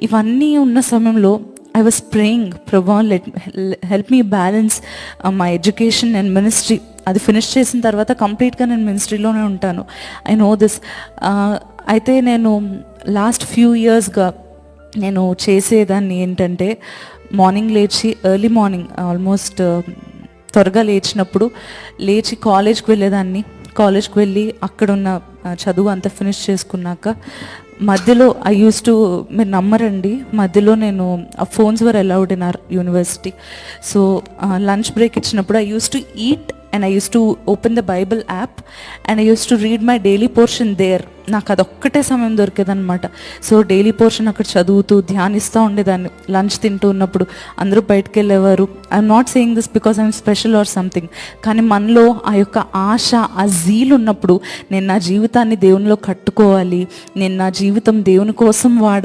ఇవన్నీ ఉన్న సమయంలో ఐ వాజ్ ప్రేయింగ్, ప్రభా help me balance my education and ministry. అది ఫినిష్ చేసిన తర్వాత కంప్లీట్గా నేను మినిస్ట్రీలోనే ఉంటాను. I know this. అయితే నేను లాస్ట్ ఫ్యూ ఇయర్స్గా నేను చేసేదాన్ని ఏంటంటే, మార్నింగ్ లేచి ఎర్లీ మార్నింగ్ ఆల్మోస్ట్ త్వరగా లేచి కాలేజ్కి వెళ్ళేదాన్ని. కాలేజ్కి వెళ్ళి అక్కడున్న చదువు అంతా ఫినిష్ చేసుకున్నాక మధ్యలో మీరు నమ్మరండి, మధ్యలో నేను phones were allowed in our university. So lunch break ఇచ్చినప్పుడు I used to eat and I used to open the Bible app and I used to read my daily portion there. నాకు అదొక్కటే సమయం దొరికేదనమాట. సో డైలీ పోర్షన్ అక్కడ చదువుతూ ధ్యానిస్తూ ఉండేదాన్ని. Lunch తింటూ ఉన్నప్పుడు అందరూ బయటకు వెళ్ళేవారు. I'm not saying this because I'm special or something, కానీ మనలో ఆ యొక్క ఆశ, ఆ జీల్ ఉన్నప్పుడు నేను నా జీవితాన్ని దేవునిలో కట్టుకోవాలి, నేను నా జీవితం దేవుని కోసం వాడాలి,